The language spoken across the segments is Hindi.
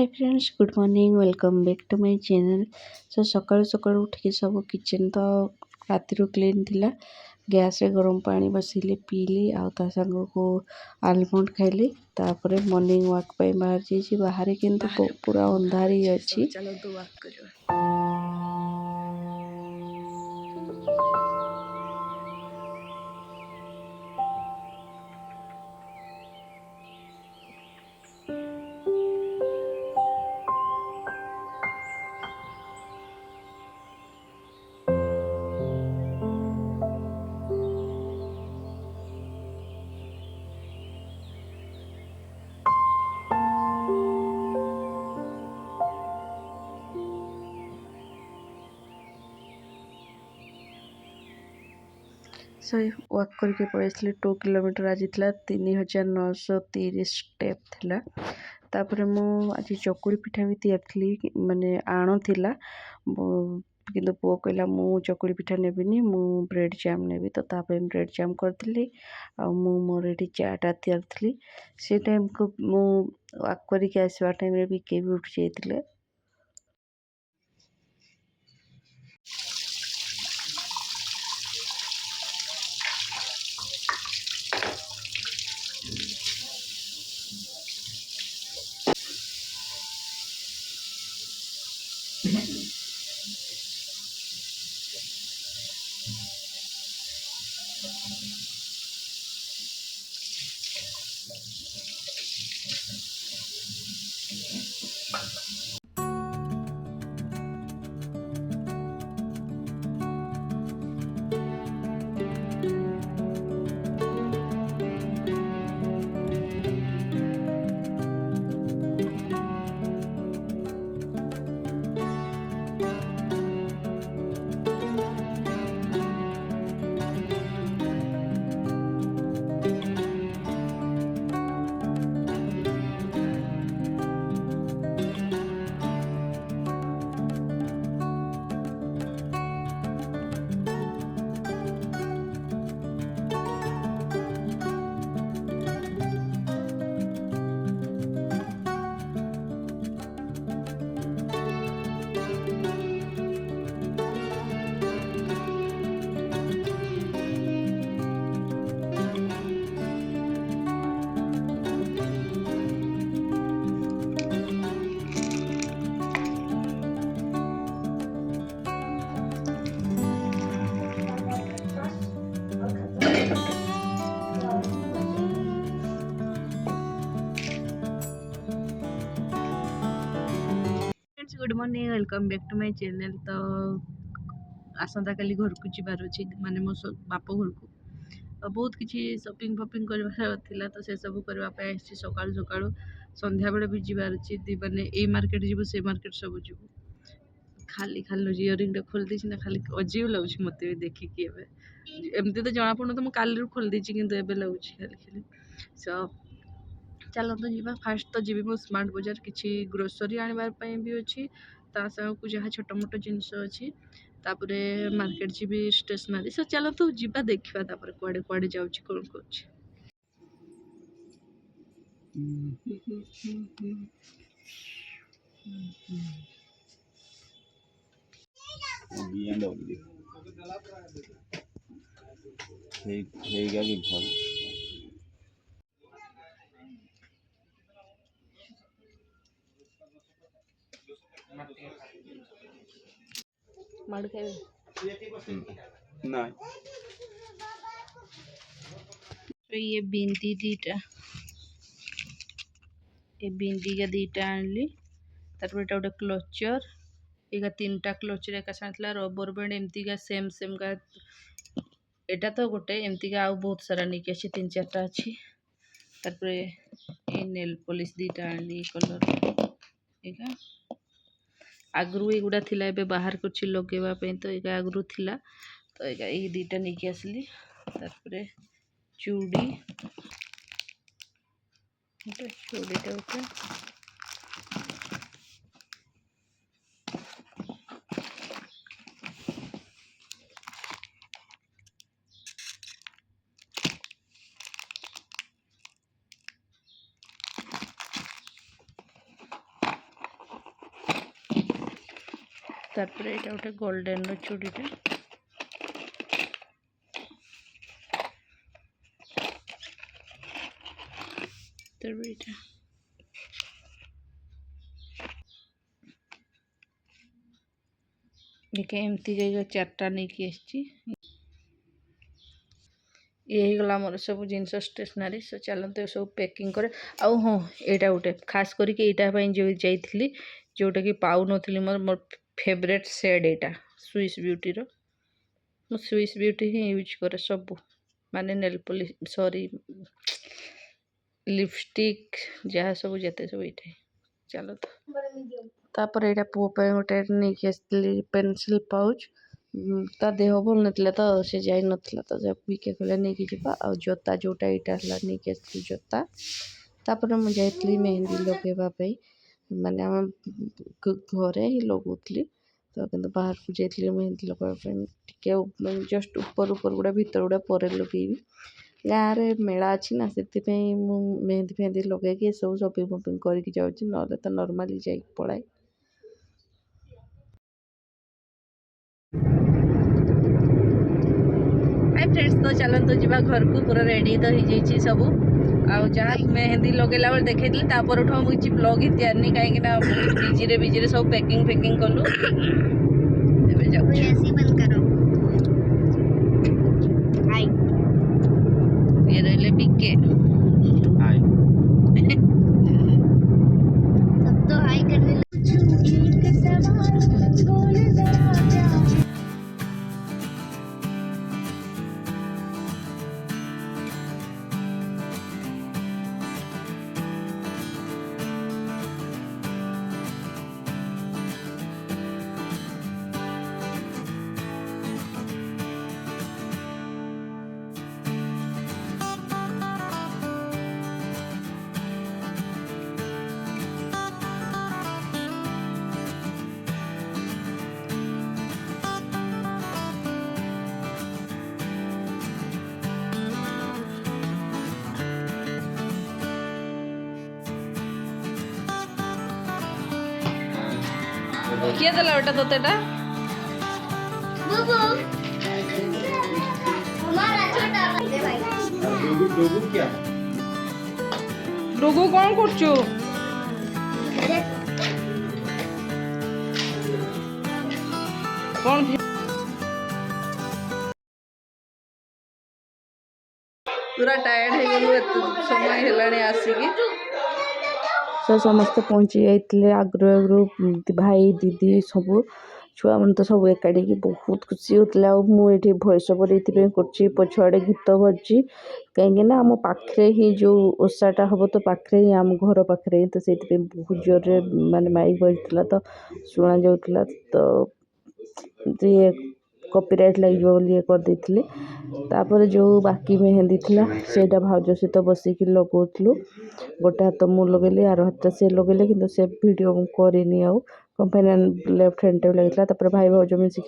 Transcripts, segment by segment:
Hi friends, good morning, welcome back to my channel. So सकाळु सकाळु उठिक सब किचन तो राति क्लीन थिला। गैस रे गरम पानी बसैली पीली आ संग को आलमंड खाइली। तापरे मॉर्निंग वॉक पे बाहर जाइए। बाहर किंतु पूरा अंधार ही अच्छी। चलो तो वॉक करियो। सो वॉक करके पड़े 2 किलोमीटर आज 3930 स्टेप थिला। तापर मु आज चकुड़ी पिठा भी तैयारी माने आण थिला किंतु पुओ कहला मु चकुड़ी पिठा नेबिनी, मु ब्रेड जाम नेबी। तो तापर ब्रेड जाम करथिली आ मु मोर एठी चाटा तैयार थली। से टाइम को मु वॉक करके आसवा टाइम रे भी के भी उठ जाइतिले। Good morning, welcome back to my channel. तो आसंता काली घर को जीवार अच्छी माने मो बाप घर को बहुत किसी शॉपिंग फपिंग कर तो से सब करने सकाळु सकाळु संध्या बेले भी जीवार अच्छी माने ए मार्केट जीवु से मार्केट सब जीवु। खाली खाली इयरिंग खोल देछि ना, खाली अजीब लगुच मते भी देखिकी। एबे एमती तो जना पड़न तो मु काली खोल देछि किंतु एबे लगुच खाली खाली। सो चलतु जीवा। फास्ट तो जीवी मो स्मार्ट बाजार किसी ग्रोसरी आनिबार पई भी अछि, ता संग को जहा छोट मोट जिनिस अछि। तापरे मार्केट जीवी स्टेशनरी। सो चलतु जीवा देखिबा तापरे कुआडे कुआडे जाउछि कोन कोछि। माड़ खाइबे ना। तो ये बिंदी दीटा, ये बिंदी का दीटा आनली। तापर एटा गोटे क्लोचर, एका 3टा क्लोचर एका साथला। रबर बैंड एमती का सेम सेम का एटा तो गोटे एमती का आउ बहुत सारा निके अछि, 3-4टा अछि। तापर ए नेल पॉलिश दीटा आनली कलर। एका आगरू एगुडा थिला, एबे बाहर करछि लगेबा पे। तो एका आगरू थिला तो एका ए दीटा निके आसली। तापर चूड़ी, चूड़ीटा उठे तारपर एटा गोटे गोल्डन रो चूड़ीटे तारपर एटा देखिए एमती जाइए चार्टा नहीं कि ये गला मोर सब जिन स्टेसनारी सो चलते सब पैकिंग करे आउ हाँ यहाँ गोटे खास करके यहाँ जो जाइली जोटा कि पाऊ नी मोर मोर फेवरेट सेड यहाँ स्विस ब्यूटी रो मो स्विस ब्यूटी ही यूज करे सब माने नेल पॉलिश सॉरी लिपस्टिक जहाँ सब जिते सब ये चलो तापर यहाँ पुओ गोटे नहीं आसती पेनसिल पाउच ता देह भल ना तो से जाई नथला तो विके कहले नहीं कि जीवा आ जोता जोटा यहाँ नहीं कि आसती जोता तापर मुझे जाइली मेहंदी लगेवा माने आम घरे ही लगौली तो कि बाहर को जाइली मेहंदी लगाई जस्ट ऊपर ऊपर गुड़ा भीतर गुड़ा पर लगेबी गाँव में मेला अच्छी ना से मेहंदी फेहंदी लगे सब शॉपिंग फपिंग करके जाऊँगी ना तो नॉर्मली जा पड़ाए हाय फ्रेंड्स तो चलते जावा घर को पूरा रेडी तो हो सब आउ जहाँ मेहंदी लगेला बेले देखी तापर मुझे ब्लॉग ही तैयार नहीं कहीं बिजी सब पैकिंग फैकिंग कलु ये रहे बिके सब तो हाई करने किए देला बेटा तोतेटा बुबू हमारा छोटा भाई डोगू क्या डोगू कौन करछु कौन पूरा टायर्ड है गलु समय हेलाणी आसिकी तो समस्ते पहुँची जाइए आग्रह आग्रह भाई दीदी सब छुआ मन तो सब एकाठी बहुत खुशी होता मुझे भॉइस ओवर ये पछुआड़े गीत बजी कहीं आम पाखे ही जो ओषाटा हम तो पाखे ही आम घर पाखे तो से बहुत जोर माने माइक बजता तो शुणा जाऊला तो ये कॉपीराइट लगे करदे तापर जो बाकी मेहंदी थिला सेटा भाउज सहित बसिकी लगौलु गोटे हाथ मु लगेली आर हाथ से लगेले कि से वीडियो करनी आउ कंपेन लेफ्ट हैंड लगे भाई भाउज मिसिक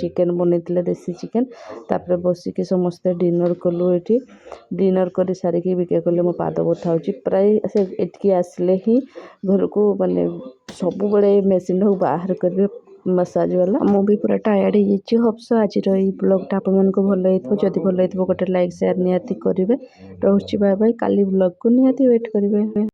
चिकेन बनई देसी चिकेन तापर बसिकी समस्ते डिनर कलु ये डिनर कर सारिकी बिके कले मो पाद बथा हो प्राय से एटिकी आसले ही घर को माने सब बड़े मेसीन बाहर करेंगे मसाज वाला मु भी पूरा टायर्ड हो होप्स आज ब्लॉगटा आपन को भल जदि भल गोटे लाइक शेयर निहाती करेंगे रोचे बाय बाय काली ब्लॉग को निहाती वेट करेंगे।